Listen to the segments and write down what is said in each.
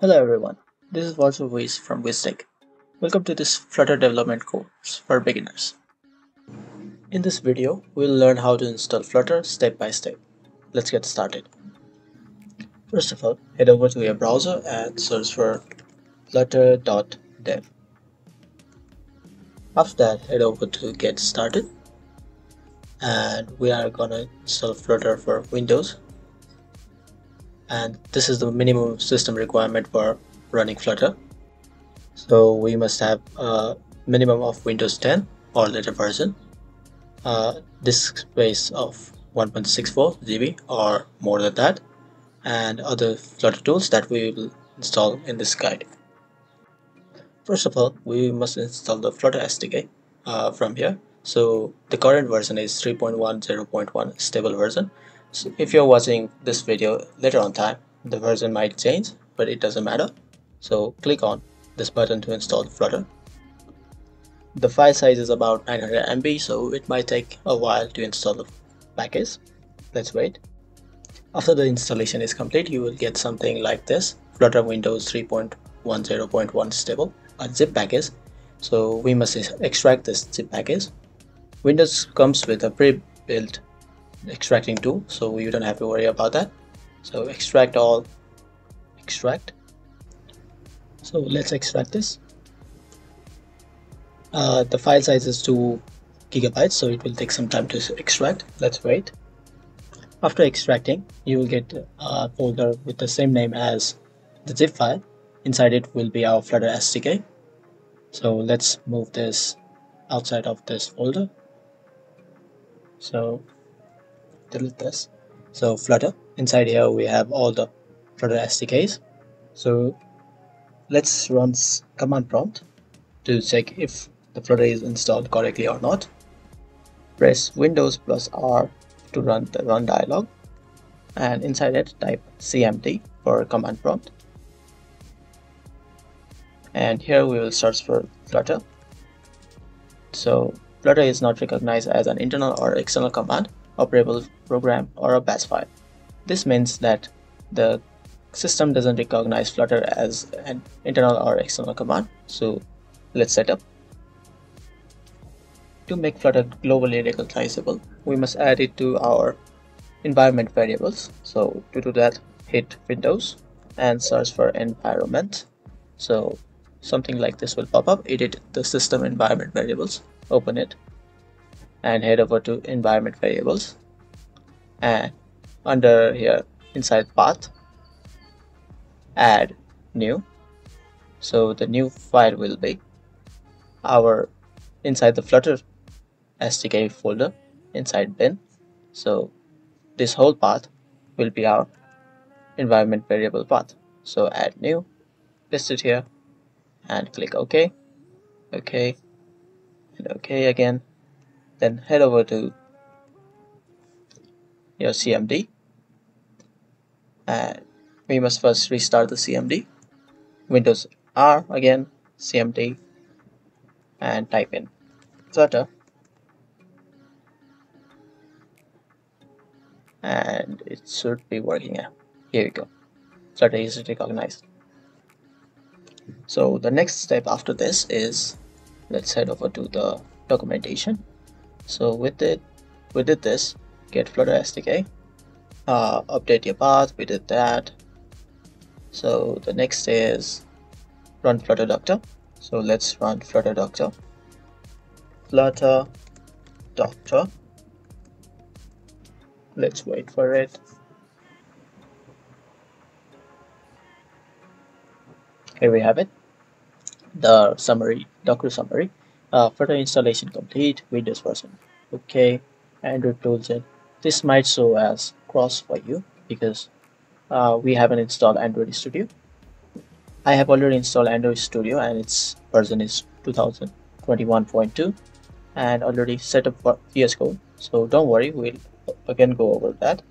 Hello everyone, this is Virtualwiz from Wiz Tech. Welcome to this Flutter development course for beginners. In this video, we'll learn how to install Flutter step by step. Let's get started. First of all, head over to your browser and search for flutter.dev. After that, head over to get started and we are gonna install Flutter for Windows. And this is the minimum system requirement for running Flutter. So we must have a minimum of Windows 10 or later version, disk space of 1.64 GB or more than that, and other Flutter tools that we will install in this guide. First of all, we must install the Flutter SDK from here. So the current version is 3.10.1 stable version. So if you're watching this video later on time, the version might change, but it doesn't matter. So click on this button to install Flutter. The file size is about 900 MB, so it might take a while to install the package. Let's wait. After the installation is complete, you will get something like this: Flutter Windows 3.10.1 stable, a zip package. So we must extract this zip package. Windows comes with a pre-built extracting tool, so you don't have to worry about that. So extract all, extract. So let's extract this. The file size is 2 GB, so it will take some time to extract. Let's wait. After extracting, you will get a folder with the same name as the zip file. Inside it will be our Flutter SDK. So let's move this outside of this folder. So delete this. So Flutter, inside here we have all the Flutter SDKs. So let's run command prompt to check if the Flutter is installed correctly or not. Press Windows plus R to run the run dialog, and inside it type cmd for command prompt. And here we will search for Flutter. So Flutter is not recognized as an internal or external command, operable program, or a batch file. This means that the system doesn't recognize Flutter as an internal or external command. So let's set up. To make Flutter globally recognizable, we must add it to our environment variables. So to do that, hit Windows and search for environment. So something like this will pop up. Edit the system environment variables, open it, and head over to environment variables, and under here inside path, add new. So the new file will be our inside the Flutter SDK folder inside bin. So this whole path will be our environment variable path. So add new, paste it here, and click OK, OK, and OK again. Then head over to your CMD, and we must first restart the CMD. Windows R again, CMD, and type in Flutter, and it should be working now. Here we go. Flutter is recognized. So the next step after this is, let's head over to the documentation. So we did this, get Flutter SDK, update your path, we did that. So the next is run Flutter Doctor. So let's run Flutter Doctor. Flutter Doctor. Let's wait for it. Here we have it. The summary, Docker summary. Flutter installation complete, Windows version okay, Android toolset. This might show as cross for you because we haven't installed Android Studio. I have already installed Android Studio and its version is 2021.2 and already set up for VS Code. So don't worry, we'll again go over that.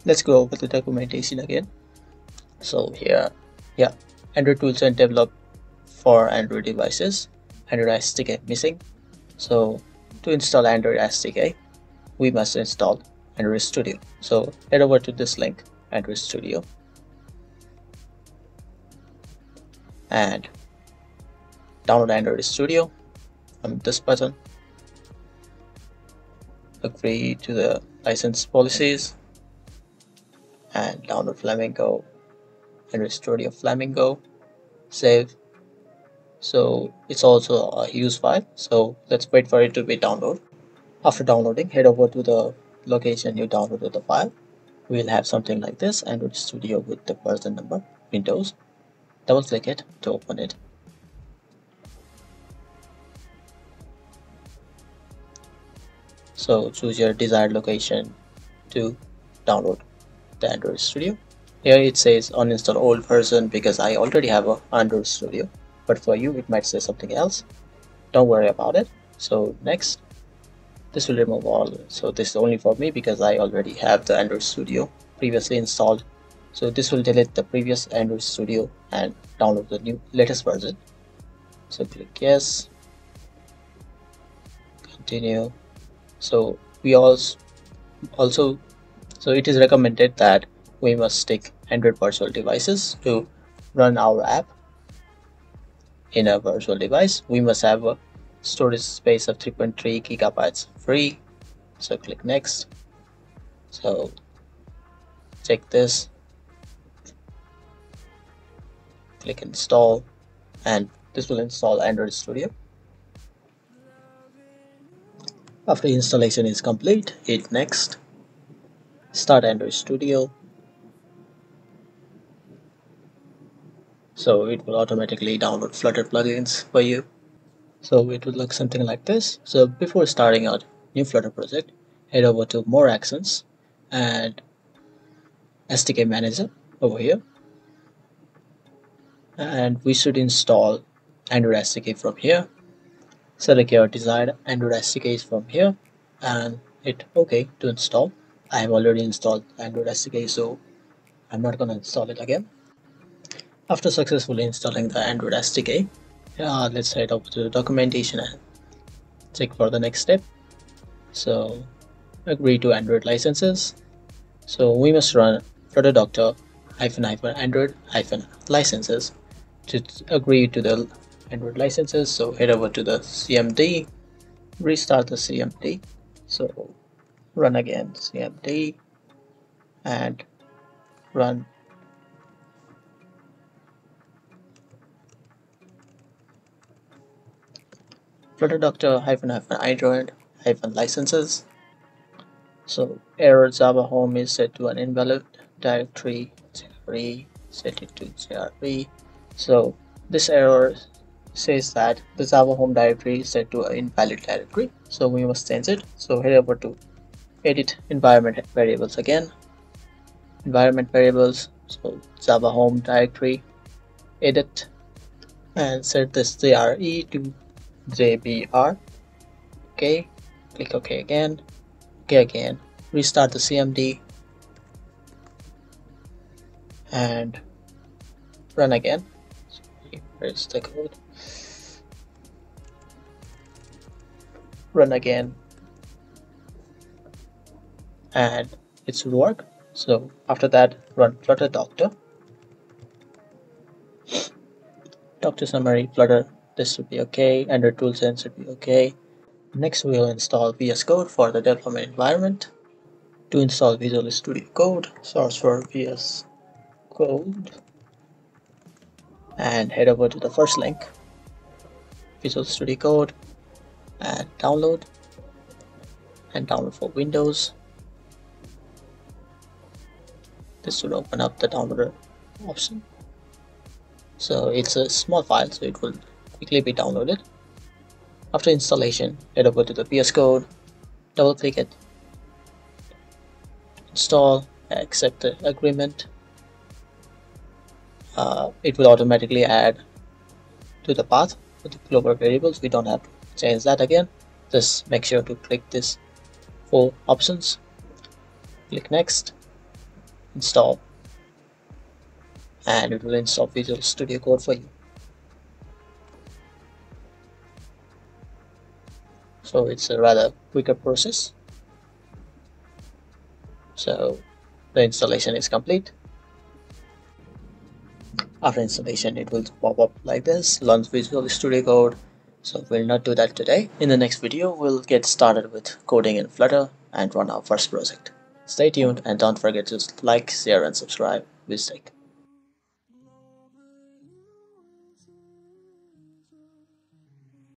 Let's go over the documentation again. So here, yeah, Android toolset developed for Android devices. Android SDK missing. So to install Android SDK, we must install Android Studio. So head over to this link, Android Studio. and download Android Studio from this button. Agree to the license policies and download Flamingo, Android Studio Flamingo, save. So it's also a use file, so let's wait for it to be downloaded. After downloading, head over to the location you downloaded the file. We'll have something like this, Android Studio with the version number, Windows. Double click it to open it. So choose your desired location to download the Android Studio. Here it says uninstall old version because I already have an Android Studio, but for you it might say something else. Don't worry about it. So next, this will remove all. So this is only for me because I already have the Android Studio previously installed. So this will delete the previous Android Studio and download the new latest version. So click yes, continue. So we also so it is recommended that we must stick 100 virtual devices to run our app. In a virtual device, we must have a storage space of 3.3 gigabytes free. So click next. So check this, click install, and this will install Android Studio. After installation is complete, hit next, start Android Studio. So it will automatically download Flutter plugins for you. So it will look something like this. So before starting a new Flutter project, head over to More Actions and SDK Manager over here. And we should install Android SDK from here. Select your desired Android SDKs from here and hit OK to install. I have already installed Android SDK, so I'm not going to install it again. After successfully installing the Android SDK, let's head over to the documentation and check for the next step. So agree to Android licenses. So we must run Flutter Doctor -Android -licenses to agree to the Android licenses. So head over to the CMD, restart the CMD. So run again CMD and run Flutter Doctor -Android -licenses. So error Java home is set to an invalid directory, set it to JRE. So this error says that the Java home directory is set to an invalid directory, so we must change it. So head over to edit environment variables again, environment variables, so Java home directory, edit, and set this JRE to JBR. Okay, click OK again, OK again, restart the CMD and run again. Where's the code? Run again and it should work. So after that, run Flutter Doctor, Doctor summary, Flutter. This should be okay. Android toolchain should be okay. Next, we will install VS Code for the development environment. To install Visual Studio Code, search for VS Code and head over to the first link, Visual Studio Code, and download for Windows. This should open up the downloader option. So it's a small file, so it will quickly be downloaded. After installation, head over to the VS Code, double click it, install, accept the agreement. It will automatically add to the path with the global variables. We don't have to change that again. Just make sure to click this 4 options, click next, install, and it will install Visual Studio Code for you. So it's a rather quicker process. So the installation is complete. After installation, it will pop up like this, launch Visual Studio Code. So we'll not do that today. In the next video, we'll get started with coding in Flutter and run our first project. Stay tuned and don't forget to like, share and subscribe. Wiz Tech.